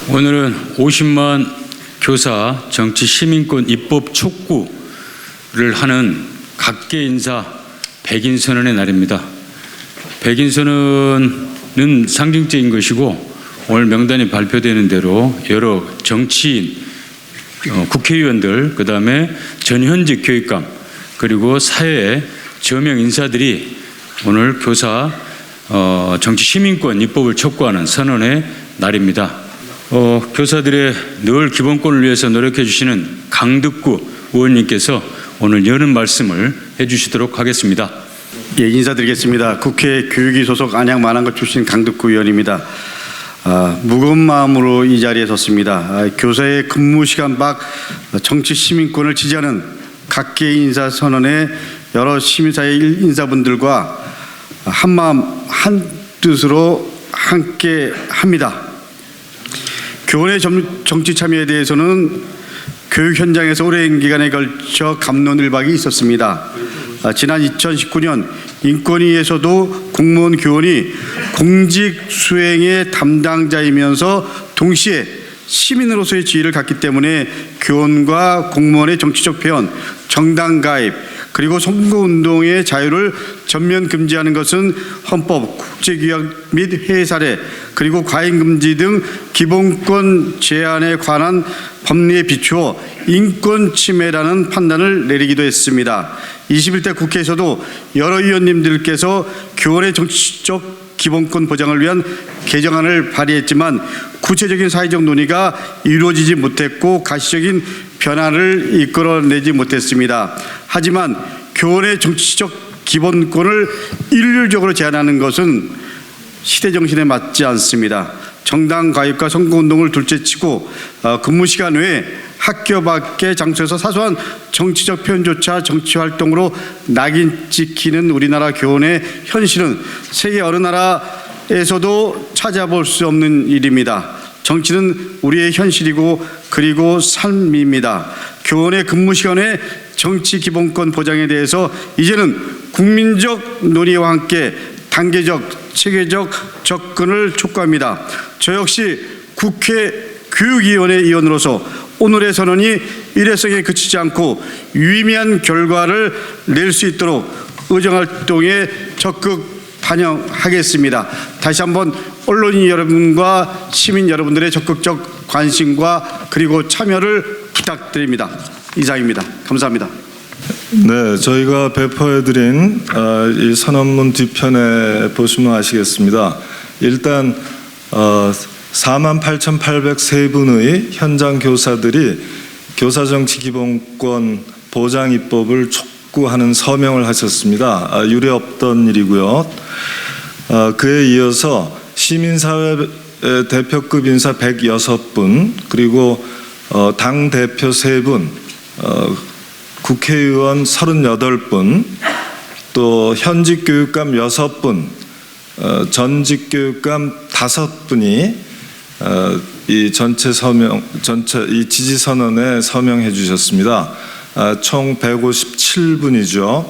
오늘은 50만 교사 정치 시민권 입법 촉구를 하는 각계 인사 백인선언의 날입니다. 백인선언은 상징적인 것이고 오늘 명단이 발표되는 대로 여러 정치인, 국회의원들, 그다음에 전현직 교육감 그리고 사회의 저명 인사들이 오늘 교사 정치 시민권 입법을 촉구하는 선언의 날입니다. 교사들의 늘 기본권을 위해서 노력해 주시는 강덕구 의원님께서 오늘 여는 말씀을 해 주시도록 하겠습니다. 예, 인사드리겠습니다. 국회 교육위 소속 안양 만안고 출신 강덕구 의원입니다. 무거운 마음으로 이 자리에 섰습니다. 교사의 근무 시간 밖 정치 시민권을 지지하는 각계 인사 선언에 여러 시민사회 인사분들과 한마음 한뜻으로 함께 합니다. 교원의 정치 참여에 대해서는 교육 현장에서 오랜 기간에 걸쳐 갑론을박이 있었습니다. 지난 2019년 인권위에서도 공무원 교원이 공직 수행의 담당자이면서 동시에 시민으로서의 지위를 갖기 때문에 교원과 공무원의 정치적 표현, 정당 가입, 그리고 선거운동의 자유를 전면 금지하는 것은 헌법, 국제규약 및 해외 사례, 그리고 과잉금지 등 기본권 제한에 관한 법리에 비추어 인권 침해라는 판단을 내리기도 했습니다. 21대 국회에서도 여러 의원님들께서 교원의 정치적 기본권 보장을 위한 개정안을 발의했지만 구체적인 사회적 논의가 이루어지지 못했고 가시적인 변화를 이끌어내지 못했습니다. 하지만 교원의 정치적 기본권을 일률적으로 제한하는 것은 시대 정신에 맞지 않습니다. 정당 가입과 선거운동을 둘째치고 근무 시간 외에 학교 밖의 장소에서 사소한 정치적 표현조차 정치활동으로 낙인 찍히는 우리나라 교원의 현실은 세계 어느 나라에서도 찾아볼 수 없는 일입니다. 정치는 우리의 현실이고 그리고 삶입니다. 교원의 근무 시간의 정치 기본권 보장에 대해서 이제는 국민적 논의와 함께 단계적, 체계적 접근을 촉구합니다. 저 역시 국회 교육위원회 위원으로서 오늘의 선언이 일회성에 그치지 않고 유의미한 결과를 낼 수 있도록 의정활동에 적극 반영하겠습니다. 다시 한번 언론인 여러분과 시민 여러분들의 적극적 관심과 그리고 참여를 부탁드립니다. 이상입니다. 감사합니다. 네, 저희가 배포해드린 이 선언문 뒤편에 보시면 아시겠습니다. 일단 48,803분의 현장 교사들이 교사정치기본권 보장 입법을 촉구하는 서명을 하셨습니다. 유례 없던 일이고요. 그에 이어서 시민사회 대표급 인사 106분, 그리고 당대표 3분, 국회의원 38분, 또 현직 교육감 6분, 전직 교육감 5분이 이 전체 이 지지 선언에 서명해 주셨습니다. 총 157분이죠.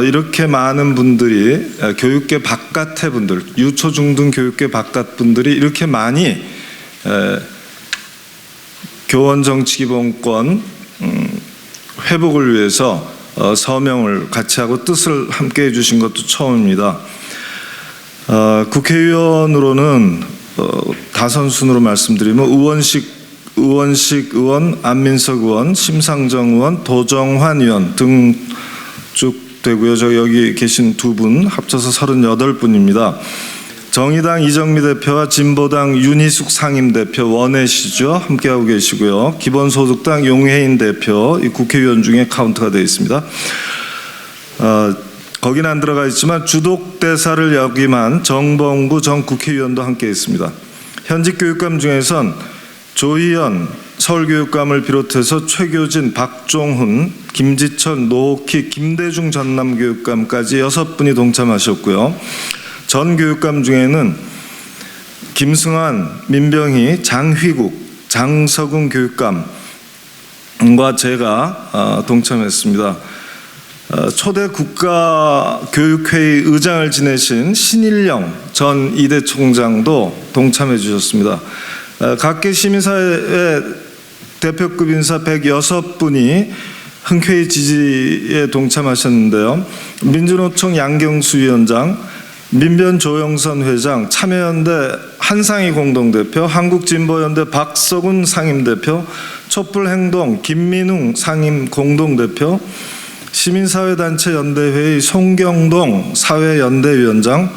이렇게 많은 분들이 교육계 바깥의 분들, 유초 중등 교육계 바깥 분들이 이렇게 많이 교원 정치 기본권 회복을 위해서 서명을 같이 하고 뜻을 함께 해주신 것도 처음입니다. 국회의원으로는 다선 순으로 말씀드리면 우원식 의원, 안민석 의원, 심상정 의원, 도정환 의원 등 쭉 되고요. 여기 계신 두 분 합쳐서 38분입니다. 정의당 이정미 대표와 진보당 윤희숙 상임대표 원외시죠. 함께하고 계시고요. 기본소득당 용혜인 대표 이 국회의원 중에 카운트가 되어 있습니다. 거기는 안 들어가 있지만 주독대사를 역임한 정봉구 전 국회의원도 함께 있습니다. 현직 교육감 중에선 조희연 서울교육감을 비롯해서 최교진, 박종훈, 김지철, 노옥희, 김대중 전남교육감까지 6분이 동참하셨고요. 전 교육감 중에는 김승환, 민병희, 장휘국, 장석웅 교육감과 제가 동참했습니다. 초대 국가교육회의 의장을 지내신 신일영 전 이대 총장도 동참해 주셨습니다. 각계 시민사회 대표급 인사 106분이 흔쾌히 지지에 동참하셨는데요. 민주노총 양경수 위원장, 민변 조영선 회장, 참여연대 한상희 공동대표, 한국진보연대 박서군 상임대표, 촛불행동 김민웅 상임 공동대표, 시민사회단체 연대회의 송경동 사회연대위원장,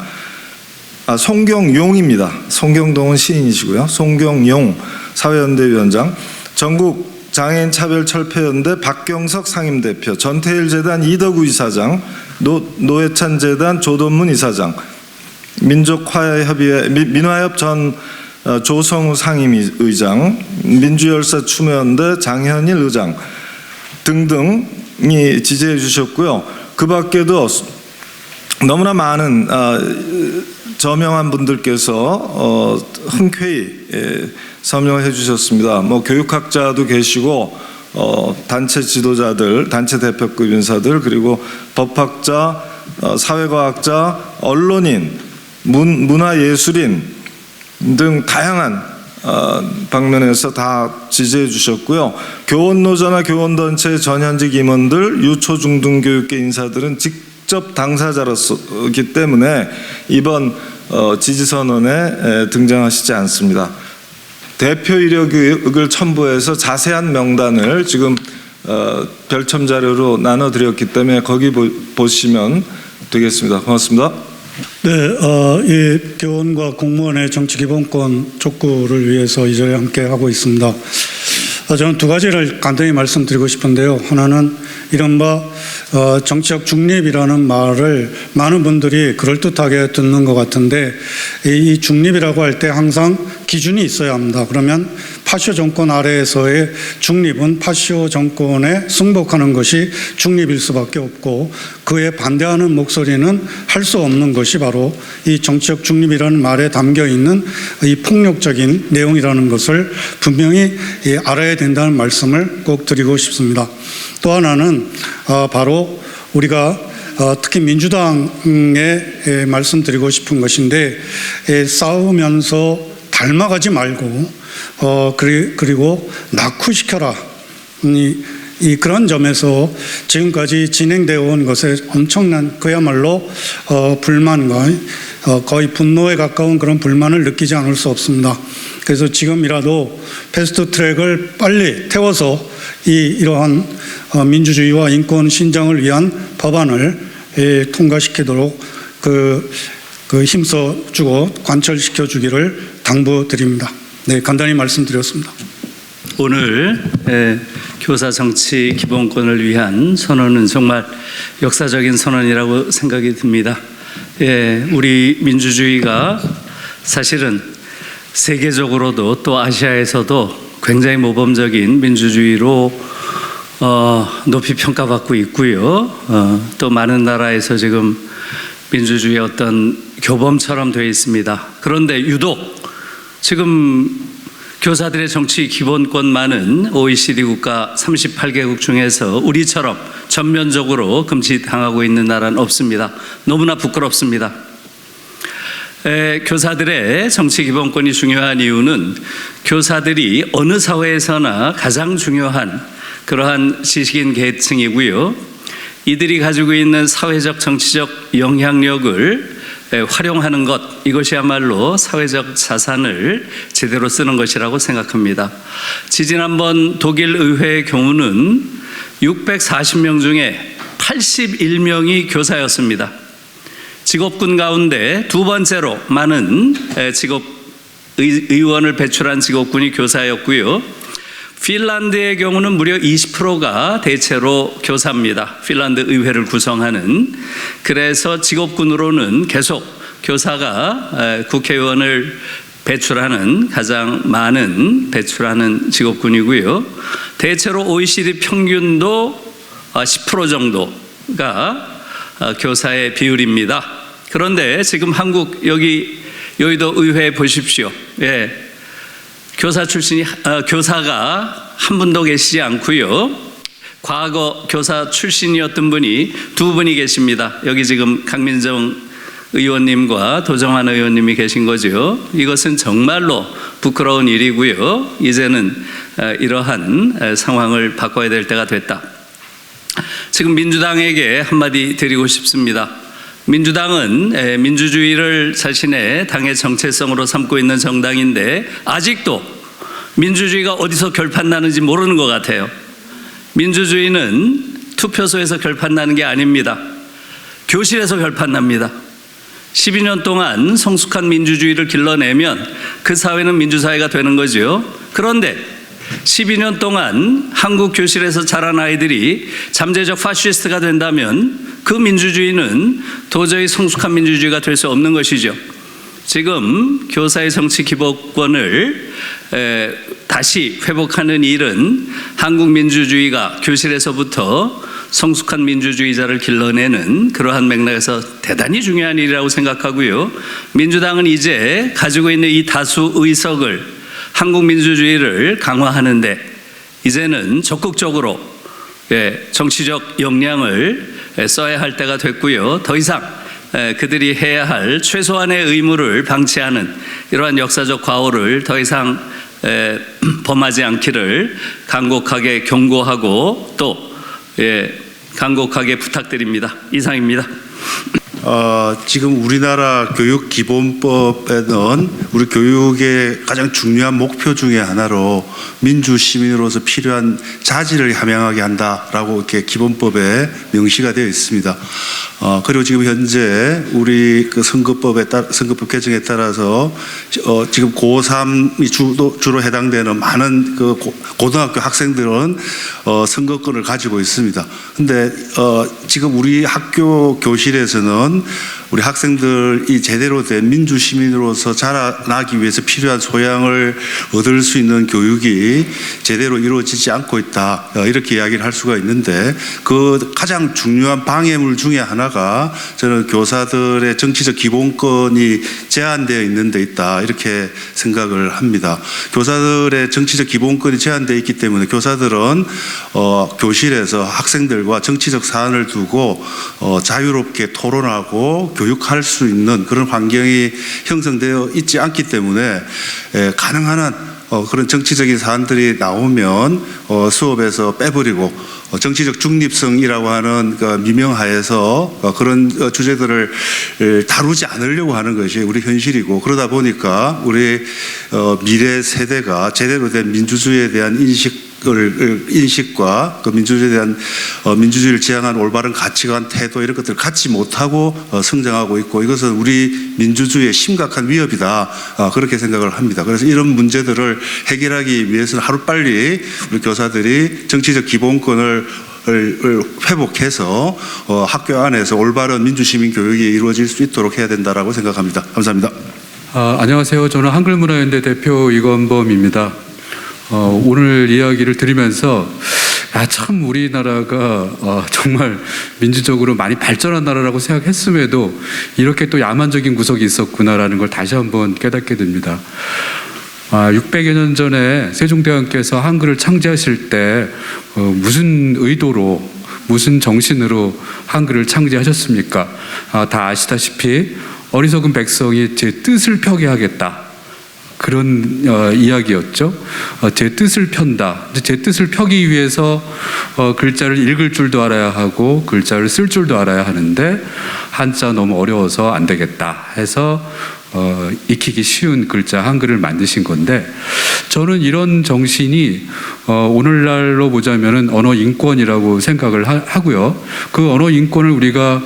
송경용입니다. 송경동은 시인이시고요. 송경용 사회연대위원장, 전국장애인차별철폐연대 박경석 상임대표, 전태일재단 이덕우 이사장, 노회찬재단 조돈문 이사장, 민족화해협의회 민화협 전 조성우 상임의장, 민주열사 추모연대 장현일 의장 등등이 지지해 주셨고요. 그 밖에도 너무나 많은 저명한 분들께서 흔쾌히 서명해 주셨습니다. 교육학자도 계시고 단체 지도자들, 단체 대표급 인사들, 그리고 법학자, 사회과학자, 언론인, 문화예술인 등 다양한 방면에서 다 지지해 주셨고요. 교원노조나 교원단체 전현직 임원들, 유초중등교육계 인사들은 직접 당사자로서기 때문에 이번 지지선언에 등장하시지 않습니다. 대표 이력을 첨부해서 자세한 명단을 지금 별첨 자료로 나눠드렸기 때문에 거기 보시면 되겠습니다. 고맙습니다. 네, 이 교원과 공무원의 정치 기본권 촉구를 위해서 이 자리에 함께 하고 있습니다. 저는 두 가지를 간단히 말씀드리고 싶은데요. 하나는 이른바 정치적 중립이라는 말을 많은 분들이 그럴듯하게 듣는 것 같은데, 이 중립이라고 할 때 항상 기준이 있어야 합니다. 그러면 파쇼 정권 아래에서의 중립은 파쇼 정권에 승복하는 것이 중립일 수밖에 없고, 그에 반대하는 목소리는 할 수 없는 것이 바로 이 정치적 중립이라는 말에 담겨 있는 이 폭력적인 내용이라는 것을 분명히 알아야 된다는 말씀을 꼭 드리고 싶습니다. 또 하나는 바로 우리가 특히 민주당에 말씀드리고 싶은 것인데, 싸우면서 닮아가지 말고 그리고 낙후시켜라. 그런 점에서 지금까지 진행되어 온 것에 엄청난 그야말로 불만과 거의 분노에 가까운 그런 불만을 느끼지 않을 수 없습니다. 그래서 지금이라도 패스트 트랙을 빨리 태워서 이러한 민주주의와 인권 신장을 위한 법안을 통과시키도록 힘써주고 관철시켜 주기를 당부드립니다. 네, 간단히 말씀드렸습니다. 오늘 교사 정치 기본권을 위한 선언은 정말 역사적인 선언이라고 생각이 듭니다. 우리 민주주의가 사실은 세계적으로도 또 아시아에서도 굉장히 모범적인 민주주의로 높이 평가받고 있고요. 또 많은 나라에서 지금 민주주의의 어떤 교범처럼 되어 있습니다. 그런데 유독 지금 교사들의 정치 기본권만은 OECD 국가 38개국 중에서 우리처럼 전면적으로 금지당하고 있는 나라는 없습니다. 너무나 부끄럽습니다. 교사들의 정치 기본권이 중요한 이유는 교사들이 어느 사회에서나 가장 중요한 그러한 지식인 계층이고요. 이들이 가지고 있는 사회적 정치적 영향력을 활용하는 것, 이것이야말로 사회적 자산을 제대로 쓰는 것이라고 생각합니다. 지지난번 독일 의회의 경우는 640명 중에 81명이 교사였습니다. 직업군 가운데 두 번째로 많은 의원을 배출한 직업군이 교사였고요. 핀란드의 경우는 무려 20%가 대체로 교사입니다. 핀란드 의회를 구성하는. 그래서 직업군으로는 계속 교사가 국회의원을 배출하는 가장 많은 배출하는 직업군이고요. 대체로 OECD 평균도 10% 정도가 교사의 비율입니다. 그런데 지금 한국 여의도 의회 보십시오. 교사가 한 분도 계시지 않고요. 과거 교사 출신이었던 분이 두 분이 계십니다. 여기 지금 강민정 의원님과 도정환 의원님이 계신 거죠. 이것은 정말로 부끄러운 일이고요. 이제는 이러한 상황을 바꿔야 될 때가 됐다. 지금 민주당에게 한마디 드리고 싶습니다. 민주당은 민주주의를 자신의 당의 정체성으로 삼고 있는 정당인데 아직도 민주주의가 어디서 결판나는지 모르는 것 같아요. 민주주의는 투표소에서 결판나는 게 아닙니다. 교실에서 결판납니다. 12년 동안 성숙한 민주주의를 길러내면 그 사회는 민주사회가 되는 거죠. 그런데 12년 동안 한국 교실에서 자란 아이들이 잠재적 파시스트가 된다면 그 민주주의는 도저히 성숙한 민주주의가 될 수 없는 것이죠. 지금 교사의 정치 기본권을 다시 회복하는 일은 한국 민주주의가 교실에서부터 성숙한 민주주의자를 길러내는 그러한 맥락에서 대단히 중요한 일이라고 생각하고요. 민주당은 이제 가지고 있는 이 다수 의석을 한국 민주주의를 강화하는데 이제는 적극적으로 정치적 역량을 써야 할 때가 됐고요. 더 이상 그들이 해야 할 최소한의 의무를 방치하는 이러한 역사적 과오를 더 이상 범하지 않기를 간곡하게 경고하고 또 간곡하게 부탁드립니다. 이상입니다. 지금 우리나라 교육기본법에는 우리 교육의 가장 중요한 목표 중에 하나로 민주시민으로서 필요한 자질을 함양하게 한다라고 이렇게 기본법에 명시가 되어 있습니다. 그리고 지금 현재 우리 그 선거법 개정에 따라서 지금 고3이 주로 해당되는 많은 그 고등학교 학생들은 선거권을 가지고 있습니다. 근데 지금 우리 학교 교실에서는 우리 학생들이 제대로 된 민주시민으로서 자라나기 위해서 필요한 소양을 얻을 수 있는 교육이 제대로 이루어지지 않고 있다. 이렇게 이야기를 할 수가 있는데 그 가장 중요한 방해물 중에 하나가 저는 교사들의 정치적 기본권이 제한되어 있는 데 있다. 이렇게 생각을 합니다. 교사들의 정치적 기본권이 제한되어 있기 때문에 교사들은 교실에서 학생들과 정치적 사안을 두고 자유롭게 토론하고 교육할 수 있는 그런 환경이 형성되어 있지 않기 때문에 가능한 한 그런 정치적인 사안들이 나오면 수업에서 빼버리고 정치적 중립성이라고 하는 그 미명하에서 그런 주제들을 다루지 않으려고 하는 것이 우리 현실이고, 그러다 보니까 우리 미래 세대가 제대로 된 민주주의에 대한 인식과 그 민주주의에 대한 민주주의를 지향한 올바른 가치관, 태도 이런 것들을 갖지 못하고 성장하고 있고, 이것은 우리 민주주의의 심각한 위협이다, 그렇게 생각을 합니다. 그래서 이런 문제들을 해결하기 위해서는 하루빨리 우리 교사들이 정치적 기본권을 회복해서 학교 안에서 올바른 민주시민 교육이 이루어질 수 있도록 해야 된다라고 생각합니다. 감사합니다. 안녕하세요. 저는 한글문화연대 대표 이건범입니다. 오늘 이야기를 들으면서 참 우리나라가 정말 민주적으로 많이 발전한 나라라고 생각했음에도 이렇게 또 야만적인 구석이 있었구나라는 걸 다시 한번 깨닫게 됩니다. 600여 년 전에 세종대왕께서 한글을 창제하실 때 무슨 의도로, 무슨 정신으로 한글을 창제하셨습니까? 다 아시다시피 어리석은 백성이 제 뜻을 펴게 하겠다, 그런 이야기였죠. 제 뜻을 편다. 제 뜻을 펴기 위해서 글자를 읽을 줄도 알아야 하고 글자를 쓸 줄도 알아야 하는데 한자 너무 어려워서 안 되겠다 해서 익히기 쉬운 글자 한글을 만드신 건데, 저는 이런 정신이 오늘날로 보자면은 언어 인권이라고 생각을 하고요. 그 언어 인권을 우리가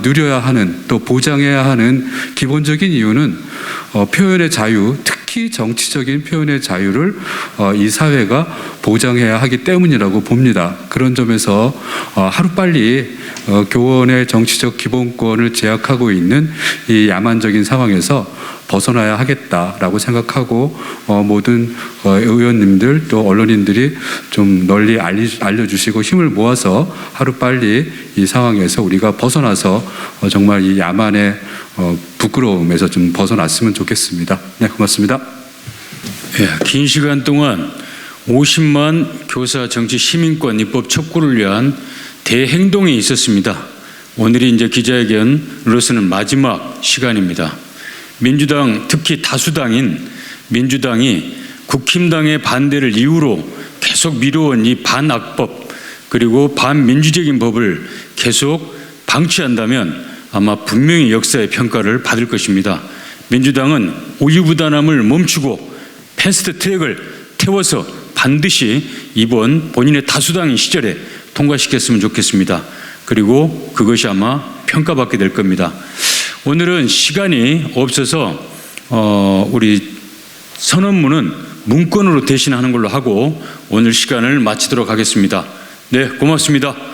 누려야 하는, 또 보장해야 하는 기본적인 이유는 표현의 자유, 특히 정치적인 표현의 자유를 이 사회가 보장해야 하기 때문이라고 봅니다. 그런 점에서 하루빨리 교원의 정치적 기본권을 제약하고 있는 이 야만적인 상황에서 벗어나야 하겠다라고 생각하고, 모든 의원님들 또 언론인들이 좀 널리 알려주시고 힘을 모아서 하루빨리 이 상황에서 우리가 벗어나서 정말 이 야만의 부끄러움에서 좀 벗어났으면 좋겠습니다. 네, 고맙습니다. 긴 시간 동안 50만 교사 정치 시민권 입법 촉구를 위한 대행동이 있었습니다. 오늘이 이제 기자회견으로서는 마지막 시간입니다. 민주당, 특히 다수당인 민주당이 국힘당의 반대를 이유로 계속 미뤄온 이 반악법 그리고 반민주적인 법을 계속 방치한다면 아마 분명히 역사의 평가를 받을 것입니다. 민주당은 우유부단함을 멈추고 패스트 트랙을 태워서 반드시 이번 본인의 다수당인 시절에 통과시켰으면 좋겠습니다. 그리고 그것이 아마 평가받게 될 겁니다. 오늘은 시간이 없어서 우리 선언문은 문건으로 대신하는 걸로 하고 오늘 시간을 마치도록 하겠습니다. 네, 고맙습니다.